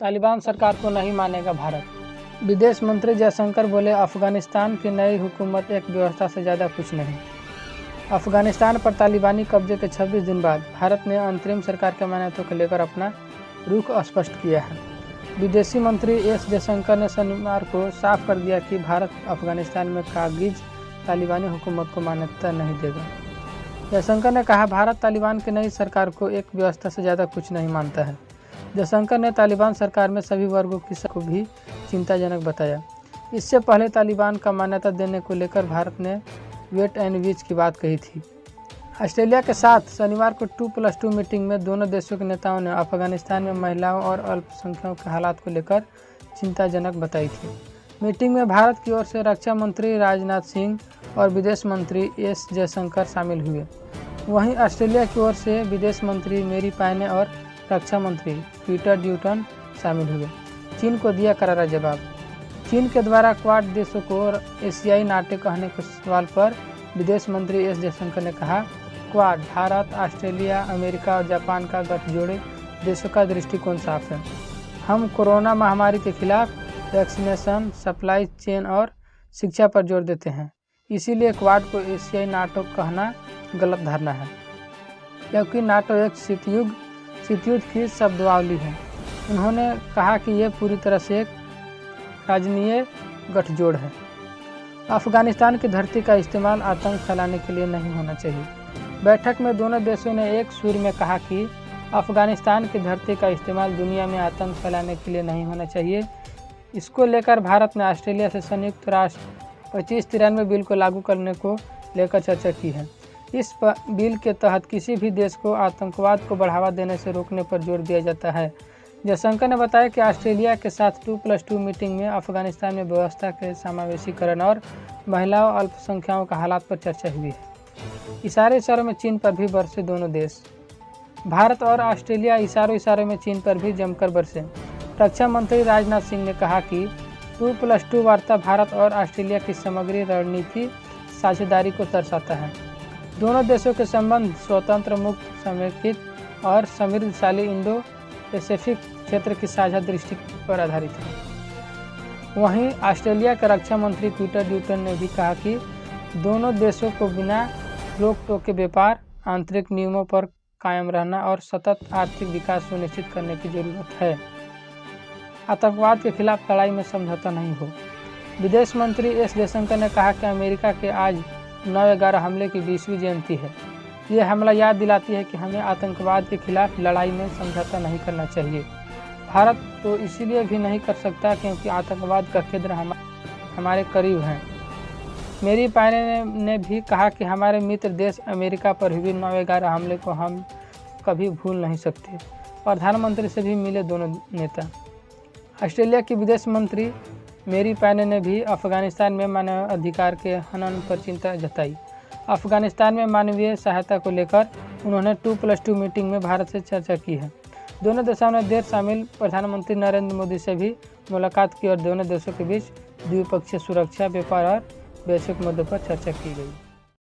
तालिबान सरकार को नहीं मानेगा भारत। विदेश मंत्री जयशंकर बोले, अफगानिस्तान की नई हुकूमत एक व्यवस्था से ज़्यादा कुछ नहीं। अफगानिस्तान पर तालिबानी कब्जे के 26 दिन बाद भारत ने अंतरिम सरकार के मान्यता को लेकर अपना रुख स्पष्ट किया है। विदेशी मंत्री एस जयशंकर ने शनिवार को साफ कर दिया कि भारत अफगानिस्तान में कागिज तालिबानी हुकूमत को मान्यता नहीं देगा। जयशंकर ने कहा, भारत तालिबान की नई सरकार को एक व्यवस्था से ज़्यादा कुछ नहीं मानता है। जयशंकर ने तालिबान सरकार में सभी वर्गों की को भी चिंताजनक बताया। इससे पहले तालिबान का मान्यता देने को लेकर भारत ने वेट एंड वीच की बात कही थी। ऑस्ट्रेलिया के साथ शनिवार को 2+2 मीटिंग में दोनों देशों के नेताओं ने अफगानिस्तान में महिलाओं और अल्पसंख्यकों के हालात को लेकर चिंताजनक बताई थी। मीटिंग में भारत की ओर से रक्षा मंत्री राजनाथ सिंह और विदेश मंत्री एस जयशंकर शामिल हुए। वहीं ऑस्ट्रेलिया की ओर से विदेश मंत्री मेरी पायने और रक्षा मंत्री पीटर ड्यूटन शामिल हुए। चीन को दिया करारा जवाब। चीन के द्वारा क्वाड देशों को एशियाई नाटो कहने के सवाल पर विदेश मंत्री एस जयशंकर ने कहा, क्वाड भारत, ऑस्ट्रेलिया, अमेरिका और जापान का गठजोड़े देशों का दृष्टिकोण साफ है। हम कोरोना महामारी के खिलाफ वैक्सीनेशन, सप्लाई चेन और शिक्षा पर जोर देते हैं। इसीलिए क्वाड को एशियाई नाटो कहना गलत धारणा है, क्योंकि नाटो एक शीतयुद्ध की शब्दावली है। उन्होंने कहा कि यह पूरी तरह से एक राजनीय गठजोड़ है। अफगानिस्तान की धरती का इस्तेमाल आतंक फैलाने के लिए नहीं होना चाहिए। बैठक में दोनों देशों ने एक सुर में कहा कि अफगानिस्तान की धरती का इस्तेमाल दुनिया में आतंक फैलाने के लिए नहीं होना चाहिए। इसको लेकर भारत ने ऑस्ट्रेलिया से संयुक्त राष्ट्र 2593 बिल को लागू करने को लेकर चर्चा की है। इस बिल के तहत किसी भी देश को आतंकवाद को बढ़ावा देने से रोकने पर जोर दिया जाता है। जयशंकर ने बताया कि ऑस्ट्रेलिया के साथ 2+2 मीटिंग में अफगानिस्तान में व्यवस्था के समावेशीकरण और महिलाओं और अल्पसंख्यकों का हालात पर चर्चा हुई है। इशारों में चीन पर भी बरसे दोनों देश। भारत और ऑस्ट्रेलिया इशारों में चीन पर भी जमकर बरसे। रक्षा मंत्री राजनाथ सिंह ने कहा कि 2+2 वार्ता भारत और ऑस्ट्रेलिया की समग्र रणनीति साझेदारी को दर्शाता है। दोनों देशों के संबंध स्वतंत्र, मुक्त, समेकित और समृद्धशाली इंडो पैसिफिक क्षेत्र की साझा दृष्टि पर आधारित है। वहीं ऑस्ट्रेलिया के रक्षा मंत्री पीटर ड्यूटन ने भी कहा कि दोनों देशों को बिना रोक टोक के व्यापार, आंतरिक नियमों पर कायम रहना और सतत आर्थिक विकास सुनिश्चित करने की जरूरत है। आतंकवाद के खिलाफ लड़ाई में समझौता नहीं हो। विदेश मंत्री एस जयशंकर ने कहा कि अमेरिका के आज 9/11 हमले की 20वीं जयंती है। यह हमला याद दिलाती है कि हमें आतंकवाद के खिलाफ लड़ाई में समझौता नहीं करना चाहिए। भारत तो इसीलिए भी नहीं कर सकता क्योंकि आतंकवाद का केंद्र हमारे करीब हैं। मेरी पायने ने भी कहा कि हमारे मित्र देश अमेरिका पर हुए 9/11 हमले को हम कभी भूल नहीं सकते। प्रधानमंत्री से भी मिले दोनों नेता। ऑस्ट्रेलिया की विदेश मंत्री मेरी पायने ने भी अफगानिस्तान में मानवाधिकार के हनन पर चिंता जताई। अफगानिस्तान में मानवीय सहायता को लेकर उन्होंने 2+2 मीटिंग में भारत से चर्चा की है। दोनों देशों ने देर शामिल प्रधानमंत्री नरेंद्र मोदी से भी मुलाकात की और दोनों देशों के बीच द्विपक्षीय सुरक्षा, व्यापार और वैश्विक मुद्दों पर चर्चा की गई।